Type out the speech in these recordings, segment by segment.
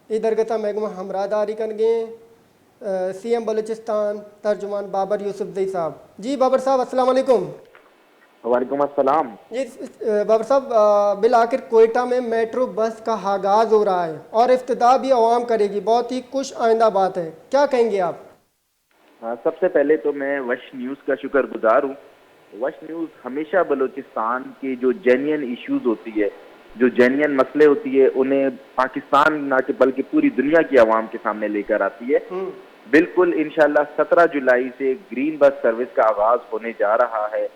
ادھر گتا محکمہ ہمراہداری کن گئے سی ایم بلوچستان ترجمان بابر یوسف زئی صاحب. جی بابر صاحب السلام علیکم. وعلیکم السلام. جی بابر صاحب بالآخر کوئٹہ میں میٹرو بس کا آغاز ہو رہا ہے اور افتتاح بھی عوام کرے گی. بہت ہی خوش آئندہ بات ہے, کیا کہیں گے آپ؟ سب سے پہلے تو میں وش نیوز کا شکر گزار ہوں. وش نیوز ہمیشہ بلوچستان کے جو جینین ایشوز ہوتی ہے, جو جینین مسئلے ہوتی ہے, انہیں پاکستان نہ کہ بلکہ پوری دنیا کی عوام کے سامنے لے کر آتی ہے. بالکل انشاءاللہ 17 جولائی سے گرین بس سروس کا آغاز ہونے جا رہا ہے.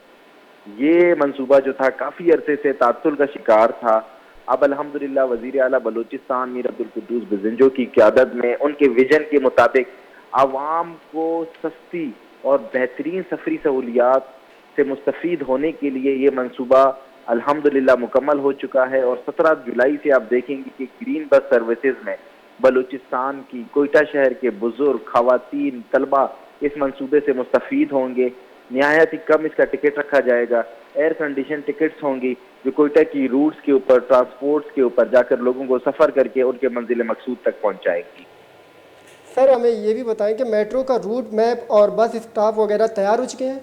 یہ منصوبہ جو تھا کافی عرصے سے تعطل کا شکار تھا. اب الحمدللہ وزیر اعلیٰ بلوچستان میر عبدالقدوس بزنجو کی قیادت میں ان کے ویژن کے مطابق عوام کو سستی اور بہترین سفری سہولیات سے مستفید ہونے کے لیے یہ منصوبہ الحمدللہ مکمل ہو چکا ہے. اور 17 جولائی سے آپ دیکھیں گے کہ گرین بس سروسز میں بلوچستان کی کوئٹہ شہر کے بزرگ, خواتین, طلبہ اس منصوبے سے مستفید ہوں گے. نہایت ہی کم اس کا ٹکٹ رکھا جائے گا. ایئر کنڈیشن ٹکٹس ہوں گی جو کوئٹہ کی روٹس کے اوپر, ٹرانسپورٹس کے اوپر جا کر لوگوں کو سفر کر کے ان کے منزل مقصود تک پہنچائیں گی. سر ہمیں یہ بھی بتائیں کہ میٹرو کا روٹ میپ اور بس اسٹاپ وغیرہ تیار ہو چکے ہیں؟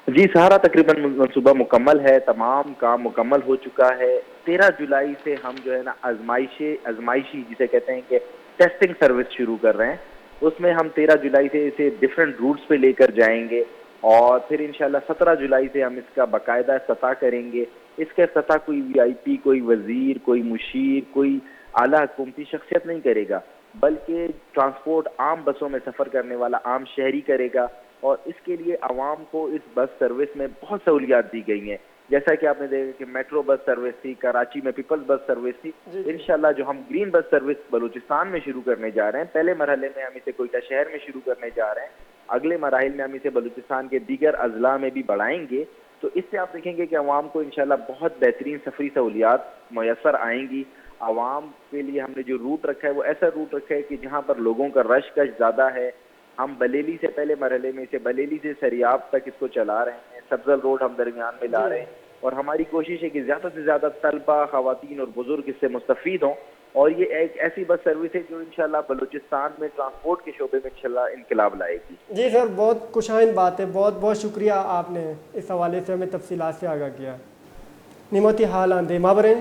جی سارا تقریباً منصوبہ مکمل ہے, تمام کام مکمل ہو چکا ہے. 13 جولائی سے ہم جو ہے نا آزمائشی جسے کہتے ہیں کہ ٹیسٹنگ سروس شروع کر رہے ہیں. اس میں ہم 13 جولائی سے اسے ڈفرینٹ روٹس پہ لے کر جائیں گے اور پھر انشاءاللہ 17 جولائی سے ہم اس کا باقاعدہ افتتاح کریں گے. اس کا افتتاح کوئی وی آئی پی, کوئی وزیر, کوئی مشیر, کوئی اعلیٰ حکومتی شخصیت نہیں کرے گا, بلکہ ٹرانسپورٹ عام بسوں میں سفر کرنے والا عام شہری کرے گا. اور اس کے لیے عوام کو اس بس سروس میں بہت سہولیات دی گئی ہیں. جیسا کہ آپ نے دیکھا کہ میٹرو بس سروس تھی, کراچی میں پیپلز بس سروس تھی. انشاءاللہ جو ہم گرین بس سروس بلوچستان میں شروع کرنے جا رہے ہیں, پہلے مرحلے میں ہم اسے کوئٹہ شہر میں شروع کرنے جا رہے ہیں, اگلے مراحل میں ہم اسے بلوچستان کے دیگر اضلاع میں بھی بڑھائیں گے. تو اس سے آپ دیکھیں گے کہ عوام کو انشاءاللہ بہت بہترین سفری سہولیات میسر آئیں گی. عوام کے لیے ہم نے جو روٹ رکھا ہے وہ ایسا روٹ رکھا ہے کہ جہاں پر لوگوں کا رش کش زیادہ ہے. ہم بلیلی سے پہلے مرحلے میں اسے بلیلی سے سریاب تک اس کو چلا رہے ہیں. سبزل روڈ ہم درمیان میں لا رہے ہیں اور ہماری کوشش ہے کہ زیادہ سے زیادہ طلبہ, خواتین اور بزرگ اس سے مستفید ہوں. اور یہ ایک ایسی بس سروس ہے جو انشاءاللہ بلوچستان میں ٹرانسپورٹ کے شعبے میں انشاءاللہ انقلاب لائے گی. جی سر, بہت خوشائند بات ہے, بہت بہت شکریہ آپ نے اس حوالے سے ہمیں تفصیلات سے آگاہ کیا. نموتی حال آندے مابریں